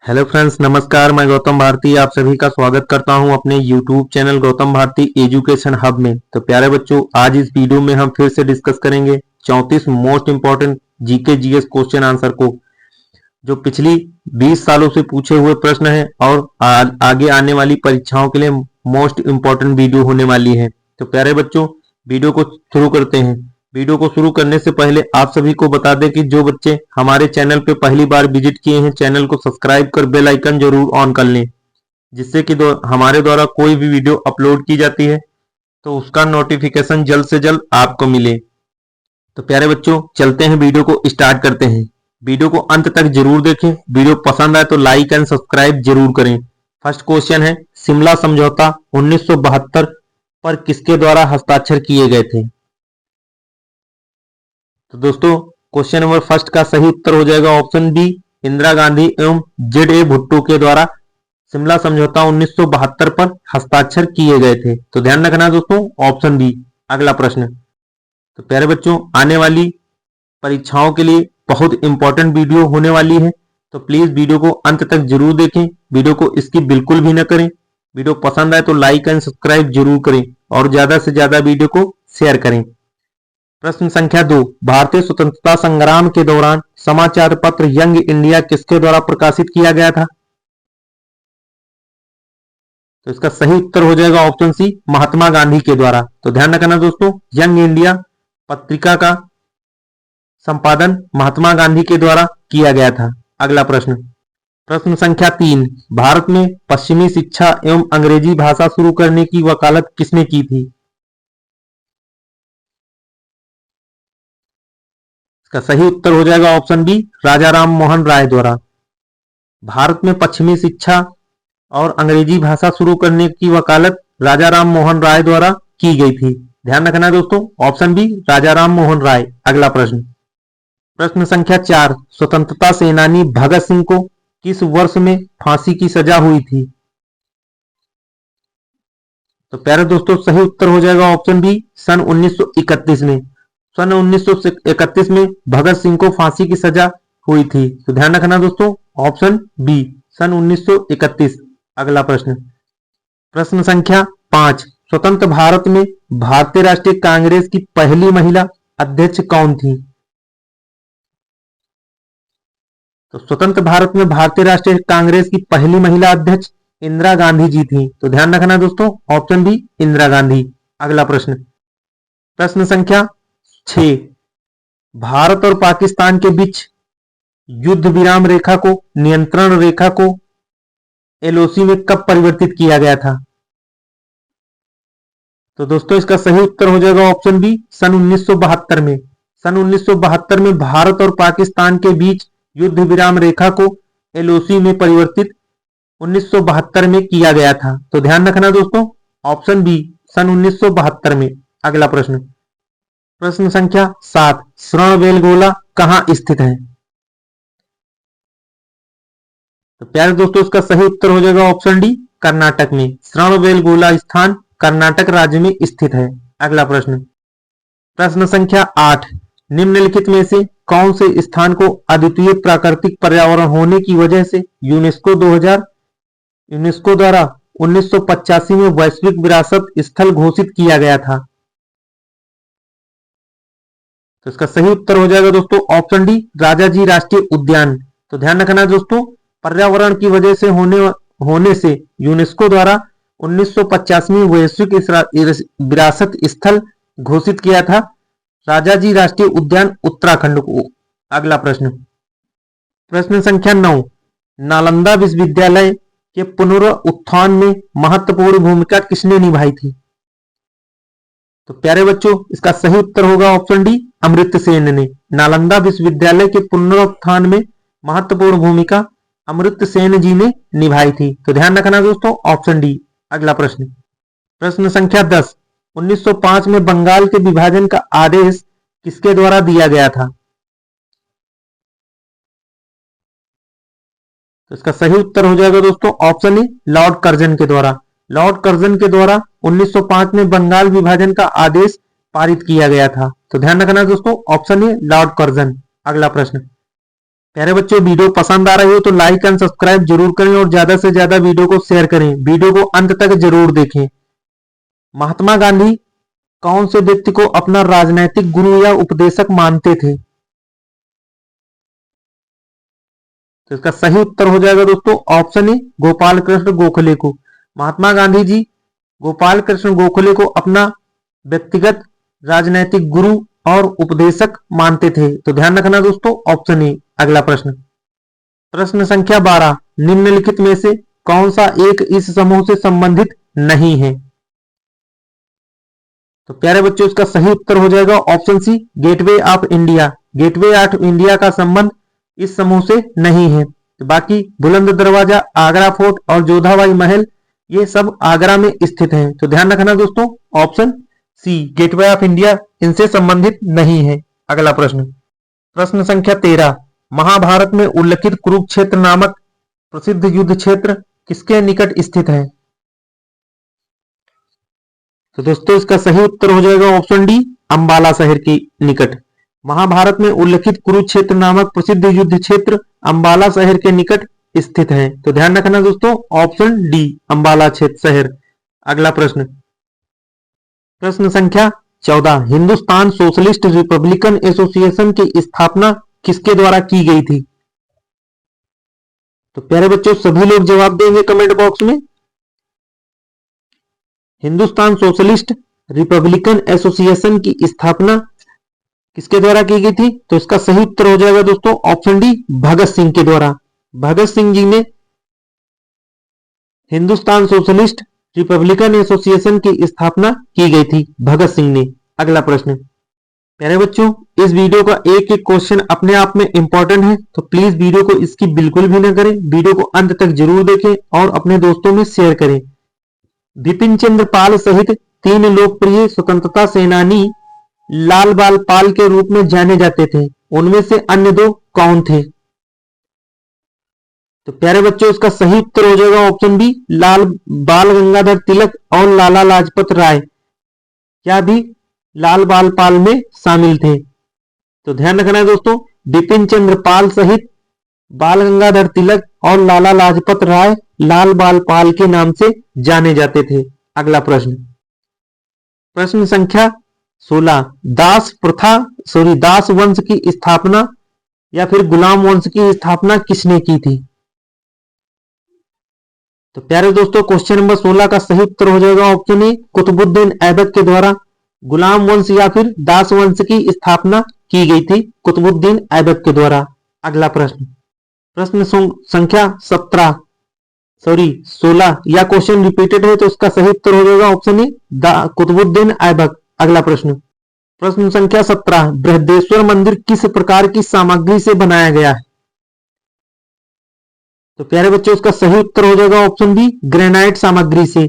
Hello friends, नमस्कार। मैं गौतम भारती आप सभी का स्वागत करता हूं अपने YouTube channel Gautam Bharti education hub में। तो प्यारे बच्चों, आज इस वीडियो में हम फिर से डिस्कस करेंगे 34 most important GK GS question answer को, जो पिछली 20 सालों से पूछे हुए प्रश्न हैं और आगे आने वाली परीक्षाओं के लिए मोस्ट इंपॉर्टेंट वीडियो होने वाली है। तो प्यारे बच्चों, वीडियो को शुरू करते हैं। वीडियो को शुरू करने से पहले आप सभी को बता दें कि जो बच्चे हमारे चैनल पे पहली बार विजिट किए हैं, चैनल को सब्सक्राइब कर बेल आइकन जरूर ऑन कर लें, जिससे कि हमारे द्वारा कोई भी वीडियो अपलोड की जाती है तो उसका नोटिफिकेशन जल्द से जल्द आपको मिले। तो प्यारे बच्चों, चलते हैं, वीडियो को स्टार्ट करते हैं। वीडियो को अंत तक जरूर देखें। वीडियो पसंद आए तो लाइक एंड सब्सक्राइब जरूर करें। फर्स्ट क्वेश्चन है, शिमला समझौता 1972 पर किसके द्वारा हस्ताक्षर किए गए थे? तो दोस्तों, क्वेश्चन नंबर फर्स्ट का सही उत्तर हो जाएगा ऑप्शन बी, इंदिरा गांधी एवं जेड.ए. भुट्टो के द्वारा शिमला समझौता 1972 पर हस्ताक्षर किए गए थे। तो ध्यान रखना दोस्तों, ऑप्शन बी। अगला प्रश्न। तो प्यारे बच्चों, आने वाली परीक्षाओं के लिए बहुत इंपॉर्टेंट वीडियो होने वाली है, तो प्लीज वीडियो को अंत तक जरूर देखें। वीडियो को स्किप बिल्कुल भी न करें। वीडियो पसंद आए तो लाइक एंड सब्सक्राइब जरूर करें और ज्यादा से ज्यादा वीडियो को शेयर करें। प्रश्न संख्या 2, भारतीय स्वतंत्रता संग्राम के दौरान समाचार पत्र यंग इंडिया किसके द्वारा प्रकाशित किया गया था? तो इसका सही उत्तर हो जाएगा ऑप्शन सी, महात्मा गांधी के द्वारा। तो ध्यान रखना दोस्तों, यंग इंडिया पत्रिका का संपादन महात्मा गांधी के द्वारा किया गया था। अगला प्रश्न। प्रश्न संख्या 3, भारत में पश्चिमी शिक्षा एवं अंग्रेजी भाषा शुरू करने की वकालत किसने की थी? इसका सही उत्तर हो जाएगा ऑप्शन बी, राजा राम मोहन राय द्वारा। भारत में पश्चिमी शिक्षा और अंग्रेजी भाषा शुरू करने की वकालत राजा राम मोहन राय द्वारा की गई थी। ध्यान रखना दोस्तों, ऑप्शन बी, राजा राम मोहन राय। अगला प्रश्न। प्रश्न संख्या 4, स्वतंत्रता सेनानी भगत सिंह को किस वर्ष में फांसी की सजा हुई थी? तो प्यारे दोस्तों, सही उत्तर हो जाएगा ऑप्शन बी, सन 1931 में। सन 1931 में भगत सिंह को फांसी की सजा हुई थी। तो ध्यान रखना दोस्तों, ऑप्शन बी, सन 1931। अगला प्रश्न। प्रश्न संख्या 5, स्वतंत्र भारत में भारतीय राष्ट्रीय कांग्रेस की पहली महिला अध्यक्ष कौन थी? तो स्वतंत्र भारत में भारतीय राष्ट्रीय कांग्रेस की पहली महिला अध्यक्ष इंदिरा गांधी जी थी। तो ध्यान रखना दोस्तों, ऑप्शन बी, इंदिरा गांधी। अगला प्रश्न। प्रश्न संख्या 6, भारत और पाकिस्तान के बीच युद्ध विराम रेखा को नियंत्रण रेखा को एलओसी में कब परिवर्तित किया गया था? तो दोस्तों, इसका सही उत्तर हो जाएगा ऑप्शन बी, सन 1972 में। सन 1972 में भारत और पाकिस्तान के बीच युद्ध विराम रेखा को एलओसी में परिवर्तित 1972 में किया गया था। तो ध्यान रखना दोस्तों, ऑप्शन बी, सन 1972 में। अगला प्रश्न। प्रश्न संख्या 7, श्रवणबेलगोला कहां स्थित है? तो प्यारे दोस्तों, इसका सही उत्तर हो जाएगा ऑप्शन डी, कर्नाटक में। श्रवणबेलगोला स्थान कर्नाटक राज्य में स्थित है। अगला प्रश्न। प्रश्न संख्या 8, निम्नलिखित में से कौन से स्थान को अद्वितीय प्राकृतिक पर्यावरण होने की वजह से यूनेस्को द्वारा 1985 में वैश्विक विरासत स्थल घोषित किया गया था? तो इसका सही उत्तर हो जाएगा दोस्तों ऑप्शन डी, राजाजी राष्ट्रीय उद्यान। तो ध्यान रखना दोस्तों, पर्यावरण की वजह से होने से यूनेस्को द्वारा 1985 में वैश्विक विरासत स्थल घोषित किया था राजाजी राष्ट्रीय उद्यान उत्तराखंड को। अगला प्रश्न। प्रश्न संख्या 9, नालंदा विश्वविद्यालय के पुनरुत्थान में महत्वपूर्ण भूमिका किसने निभाई थी? तो प्यारे बच्चों, इसका सही उत्तर होगा ऑप्शन डी, अमर्त्य सेन ने। नालंदा विश्वविद्यालय के पुनरुत्थान में महत्वपूर्ण भूमिका अमर्त्य सेन जी ने निभाई थी। तो ध्यान रखना दोस्तों, ऑप्शन डी। अगला प्रश्न। प्रश्न संख्या 10, 1905 में बंगाल के विभाजन का आदेश किसके द्वारा दिया गया था? तो इसका सही उत्तर हो जाएगा दोस्तों ऑप्शन ए, लॉर्ड कर्जन के द्वारा। लॉर्ड कर्जन के द्वारा 1905 में बंगाल विभाजन का आदेश पारित किया गया था। तो ध्यान रखना दोस्तों, ऑप्शन ए, लॉर्ड कर्जन। अगला प्रश्न। प्यारे बच्चों, वीडियो पसंद आ रही हो तो लाइक एंड सब्सक्राइब जरूर करें और ज्यादा से ज्यादा वीडियो को शेयर करें। वीडियो को अंत तक जरूर देखें। महात्मा गांधी कौन से व्यक्ति को अपना राजनैतिक गुरु या उपदेशक मानते थे? तो इसका सही उत्तर हो जाएगा दोस्तों ऑप्शन ए, गोपाल कृष्ण गोखले को। महात्मा गांधी जी गोपाल कृष्ण गोखले को अपना व्यक्तिगत राजनैतिक गुरु और उपदेशक मानते थे। तो ध्यान रखना दोस्तों ऑप्शन ए। अगला प्रश्न, प्रश्न संख्या 12, निम्नलिखित में से कौन सा एक इस समूह से संबंधित नहीं है? तो प्यारे बच्चों, इसका सही उत्तर हो जाएगा option C, Gateway of India. Gateway of India का संबंध इस समूह से नहीं है। तो बाकी बुलंद दरवाजा, आगरा फोर्ट और जोधाबाई महल, ये सब आगरा में स्थित हैं। तो ध्यान रखना दोस्तों option C, Gateway of India इनसे संबंधित नहीं है। अगला प्रश्न, प्रश्न संख्या 13, महाभारत में उल्लेखित कुरुक्षेत्र नामक प्रसिद्ध युद्ध क्षेत्र किसके निकट स्थित है? तो दोस्तों इसका सही उत्तर हो जाएगा ऑप्शन डी, अंबाला शहर के निकट। महाभारत में उल्लेखित कुरुक्षेत्र नामक प्रसिद्ध युद्ध क्षेत्र अंबाला शहर के निकट स्थित है। तो ध्यान रखना दोस्तों ऑप्शन डी, अंबाला क्षेत्र शहर। अगला प्रश्न, प्रश्न संख्या 14, हिंदुस्तान सोशलिस्ट रिपब्लिकन एसोसिएशन की स्थापना किसके द्वारा की गई थी? तो प्यारे बच्चों सभी लोग जवाब देंगे कमेंट बॉक्स में। हिंदुस्तान सोशलिस्ट रिपब्लिकन एसोसिएशन की स्थापना किसके द्वारा की गई थी? तो इसका सही उत्तर हो जाएगा दोस्तों ऑप्शन डी, भगत सिंह के द्वारा। भगत सिंह जी ने हिंदुस्तान सोशलिस्ट रिपब्लिकन एसोसिएशन की स्थापना की गई थी, भगत सिंह ने। अगला प्रश्न, प्यारे बच्चों इस वीडियो का एक एक क्वेश्चन अपने आप में इंपॉर्टेंट है, तो प्लीज वीडियो को इसकी बिल्कुल भी न करें, वीडियो को अंत तक जरूर देखें और अपने दोस्तों में शेयर करें। बिपिन चंद्र पाल सहित 3 लोकप्रिय स्वतंत्रता सेनानी लाल बाल पाल के रूप में जाने जाते थे, उनमें से अन्य 2 कौन थे? तो प्यारे बच्चों इसका सही उत्तर हो जाएगा ऑप्शन बी, लाल बाल गंगाधर तिलक और लाला लाजपत राय, क्या भी लाल बाल पाल में शामिल थे। तो ध्यान रखना है दोस्तों, बिपिन चंद्र पाल सहित बाल गंगाधर तिलक और लाला लाजपत राय लाल बाल पाल के नाम से जाने जाते थे। अगला प्रश्न, प्रश्न संख्या 16, दास वंश की स्थापना या फिर गुलाम वंश की स्थापना किसने की थी? तो प्यारे दोस्तों क्वेश्चन नंबर 16 का सही उत्तर हो जाएगा ऑप्शन ए, कुतुबुद्दीन ऐबक के द्वारा गुलाम वंश या फिर दास वंश की स्थापना की गई थी, कुतुबुद्दीन ऐबक के द्वारा। अगला प्रश्न, प्रश्न संख्या 16 या क्वेश्चन रिपीटेड है तो इसका सही उत्तर हो जाएगा ऑप्शन ए, कुतुबुद्दीन ऐबक। अगला प्रश्न, प्रश्न संख्या 17, बृहदेश्वर मंदिर किस प्रकार की सामग्री से बनाया गया है? तो प्यारे बच्चों इसका सही उत्तर हो जाएगा ऑप्शन बी, ग्रेनाइट सामग्री से।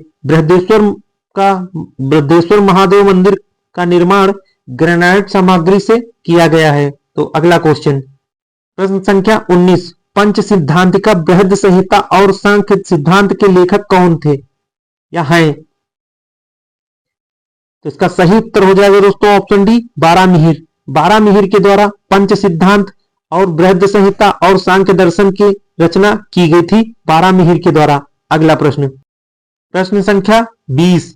बृहदेश्वर महादेव मंदिर का निर्माण ग्रेनाइट सामग्री से किया गया है। तो अगला क्वेश्चन, प्रश्न संख्या 19, पंच सिद्धांतिका बृहद संहिता और सांख्य सिद्धांत के लेखक कौन थे या हैं? तो इसका सही उत्तर हो जाएगा दोस्तों ऑप्शन डी, बारामिहिर। बारामिहिर के द्वारा पंच सिद्धांत और बृहद संहिता और सांख्य दर्शन की रचना की गई थी, बारामिहिर के द्वारा। अगला प्रश्न, प्रश्न संख्या 20,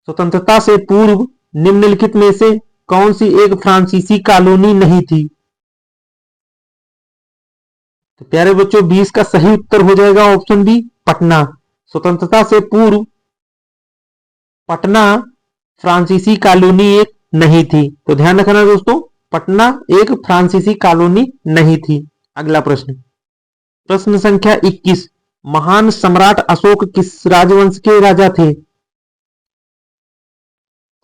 स्वतंत्रता से पूर्व निम्नलिखित में से कौन सी एक फ्रांसीसी कॉलोनी नहीं थी? तो प्यारे बच्चों 20 का सही उत्तर हो जाएगा ऑप्शन बी, पटना। स्वतंत्रता से पूर्व पटना फ्रांसीसी कॉलोनी एक नहीं थी। तो ध्यान रखना दोस्तों, पटना एक फ्रांसीसी कॉलोनी नहीं थी। अगला प्रश्न, प्रश्न संख्या 21, महान सम्राट अशोक किस राजवंश के राजा थे?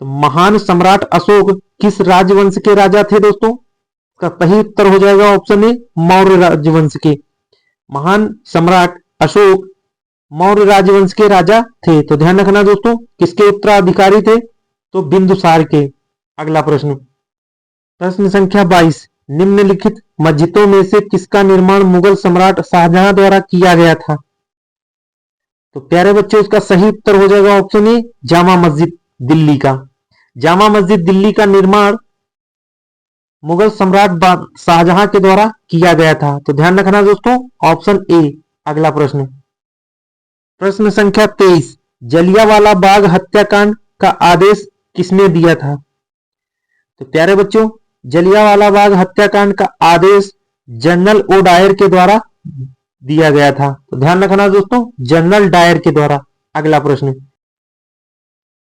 तो महान सम्राट अशोक किस राजवंश के राजा थे दोस्तों? इसका सही उत्तर हो जाएगा ऑप्शन ए, मौर्य राजवंश के। महान सम्राट अशोक मौर्य राजवंश के राजा थे। तो ध्यान रखना दोस्तों, किसके उत्तराधिकारी थे? तो बिंदुसार के। अगला प्रश्न, प्रश्न संख्या 22, निम्नलिखित मस्जिदों में से किसका निर्माण मुगल सम्राट शाहजहां द्वारा किया गया था? तो प्यारे बच्चों इसका सही उत्तर हो जाएगा ऑप्शन ए, जामा मस्जिद दिल्ली का। जामा मस्जिद दिल्ली का निर्माण मुगल सम्राट शाहजहां के द्वारा किया गया था? तो ध्यान रखना दोस्तों, ऑप्शन ए। अगला प्रश्न, प्रश्न संख्या 23, जलियांवाला बाग हत्याकांड का आदेश किसने दिया था? तो प्यारे बच्चों, जलियांवाला बाग हत्याकांड का आदेश जनरल ओ डायर के द्वारा दिया गया था। तो ध्यान रखना दोस्तों, जनरल डायर के द्वारा। अगला प्रश्न,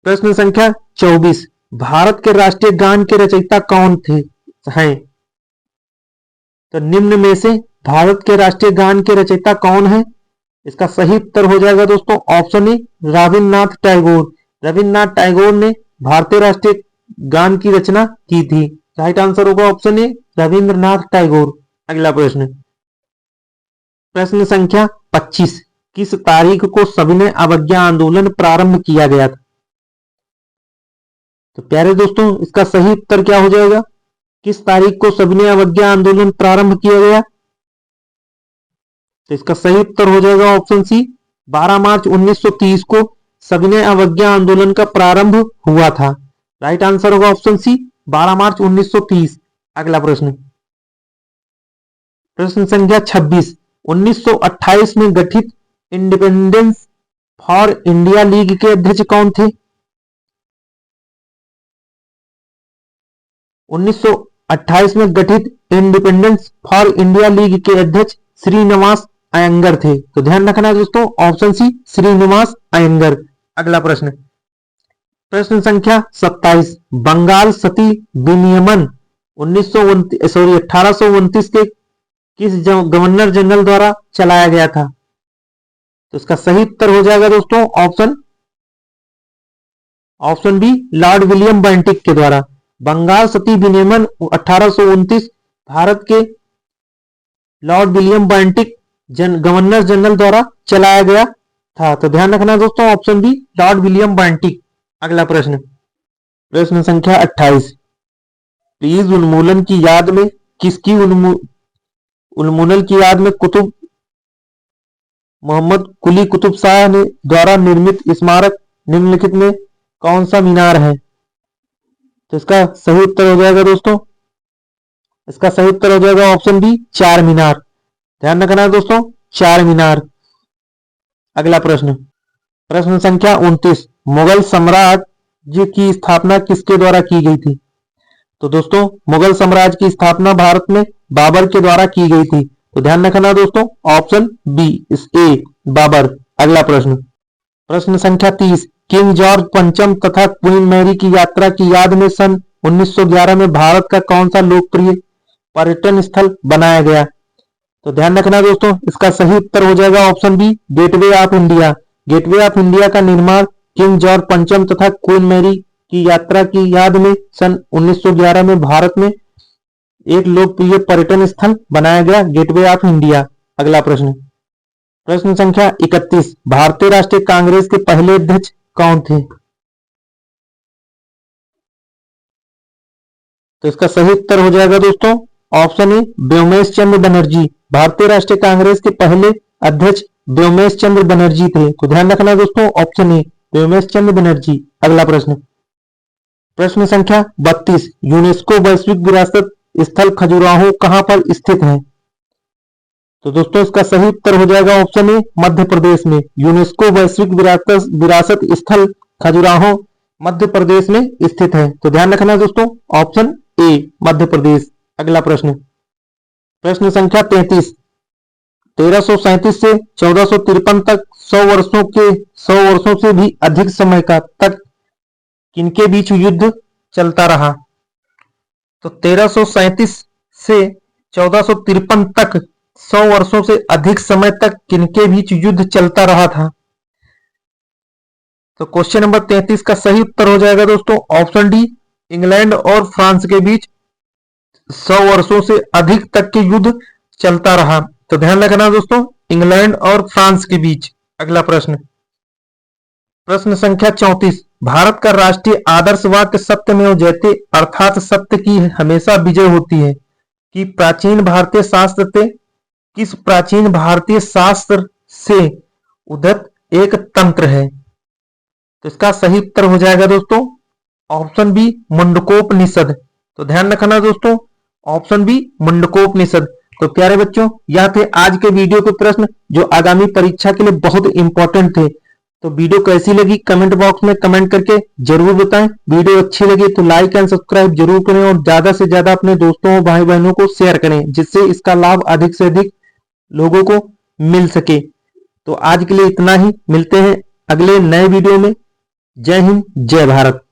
प्रश्न संख्या 24, भारत के राष्ट्रीय गान के रचयिता कौन थे हैं? तो निम्न में से भारत के राष्ट्रीय गान के रचयिता कौन है? इसका सही उत्तर हो जाएगा दोस्तों ऑप्शन ए, रविन्द्रनाथ टैगोर। रविन्द्रनाथ टैगोर ने भारतीय राष्ट्रीय गान की रचना की थी। राइट आंसर होगा ऑप्शन ए, रविन्द्रनाथ टैगोर। अगला प्रश्न, प्रश्न संख्या 25, किस तारीख को सविनय अवज्ञा आंदोलन प्रारंभ किया गया था? तो प्यारे दोस्तों, इसका सही उत्तर क्या हो जाएगा? किस तारीख को सविनय अवज्ञा आंदोलन प्रारंभ किया गया? तो इसका सही उत्तर हो जाएगा ऑप्शन सी, 12 मार्च 1930 को सविनय अवज्ञा आंदोलन का प्रारंभ हुआ था। राइट आंसर होगा ऑप्शन सी, 12 मार्च 1930। अगला प्रश्न, प्रश्न संख्या 26, 1928 में गठित इंडिपेंडेंस फॉर इंडिया लीग के अध्यक्ष कौन थे? 1928 में गठित इंडिपेंडेंस फॉर इंडिया लीग के अध्यक्ष श्रीनिवास अयंगर थे। तो ध्यान रखना दोस्तों, ऑप्शन सी, श्रीनिवास अयंगर। अगला प्रश्न, प्रश्न संख्या 27, बंगाल सती विनियमन 1829 के किस गवर्नर जनरल द्वारा चलाया गया था? तो इसका सही उत्तर हो जाएगा दोस्तों option B, Lord William Bentinck के द्वारा। बंगाल सती विनियमन 1829 भारत के Lord William Bentinck governor general द्वारा चलाया गया था। तो ध्यान रखना दोस्तों, option B, Lord William Bentinck. अगला प्रश्न, प्रश्न संख्या 28, प्लीज उन्मूलन की याद में किसकी उन्मूलन की याद में कुतुब मोहम्मद कुली कुतुब शाह ने द्वारा निर्मित स्मारक निम्नलिखित में कौन सा मीनार है? तो इसका सही उत्तर हो जाएगा दोस्तों, इसका सही उत्तर हो जाएगा ऑप्शन बी, चार मीनार। ध्यान रखना दोस्तों, चार मीनार। अगला प्रश्न, प्रश्न संख्या 29, मुगल साम्राज्य की स्थापना किसके द्वारा की गई थी? तो दोस्तों, मुगल साम्राज्य की स्थापना भारत में बाबर के द्वारा की गई थी। तो ध्यान रखना दोस्तों, ऑप्शन बी, ए, बाबर। अगला प्रश्न, प्रश्न संख्या 30, किंग जॉर्ज पंचम तथा क्वीन मैरी की यात्रा की याद में सन 1911 में भारत का कौन सा लोकप्रिय पर्यटन स्थल बनाया गया? तो ध्यान रखना दोस्तों, इसका सही उत्तर हो जाएगा option B, Gateway of India. Gateway of India का निर्माण किंग जॉर्ज पंचम तथा क्वीन मैरी की यात्रा की याद में सन 1911 में भारत में एक लोकप्रिय पर्यटन स्थल बनाया गया, गेटवे ऑफ इंडिया। अगला प्रश्न, प्रश्न संख्या 31, भारतीय राष्ट्रीय कांग्रेस के पहले अध्यक्ष कौन थे? तो इसका सही उत्तर हो जाएगा दोस्तों ऑप्शन ए, व्योमेश चंद्र बनर्जी। भारतीय राष्ट्रीय कांग्रेस के पहले अध्यक्ष व्योमेश चंद्र बनर्जी थे। तो ध्यान रखना दोस्तों, ऑप्शन ए, व्योमेश चंद्र बनर्जी। अगला प्रश्न, प्रश्न संख्या 32, यूनेस्को वैश्विक विरासत स्थल खजुराहो कहां पर स्थित है? तो दोस्तों, इसका सही उत्तर हो जाएगा ऑप्शन ए, मध्य प्रदेश में। यूनेस्को वैश्विक विरासत स्थल खजुराहो मध्य प्रदेश में स्थित है। तो ध्यान रखना दोस्तों, ऑप्शन ए, मध्य प्रदेश। अगला प्रश्न, प्रश्न संख्या 33, 1337 से 1453 तक 100 वर्षों से भी अधिक समय तक किनके बीच युद्ध चलता रहा? तो 1337 से 1453 तक 100 वर्षों से अधिक समय तक किनके बीच युद्ध चलता रहा था? तो क्वेश्चन नंबर 33 का सही उत्तर हो जाएगा दोस्तों ऑप्शन डी, इंग्लैंड और फ्रांस के बीच 100 वर्षों से अधिक तक के युद्ध चलता रहा। तो ध्यान रखना दोस्तों, इंग्लैंड और फ्रांस के बीच। अगला प्रश्न, प्रश्न संख्या 34, भारत का राष्ट्रीय आदर्श वाक्य सत्यमेव जयते अर्थात सत्य की हमेशा विजय होती है कि प्राचीन भारतीय शास्त्र से किस प्राचीन भारतीय शास्त्र से उद्धत एक तंत्र है? तो इसका सही उत्तर हो जाएगा दोस्तों ऑप्शन बी, मुंडकोपनिषद। तो ध्यान रखना दोस्तों, ऑप्शन बी मुंडकोपनिषद। तो प्यारे बच्चों, यह थे आज के वीडियो के प्रश्न जो आगामी परीक्षा के लिए बहुत इंपॉर्टेंट थे। तो वीडियो कैसी लगी कमेंट बॉक्स में कमेंट करके जरूर बताएं। वीडियो अच्छी लगी तो लाइक एंड सब्सक्राइब जरूर करें और ज्यादा से ज्यादा अपने दोस्तों और भाई बहनों को शेयर करें, जिससे इसका लाभ अधिक से अधिक लोगों को मिल सके। तो आज के लिए इतना ही, मिलते हैं अगले नए वीडियो में। जय हिंद, जय भारत।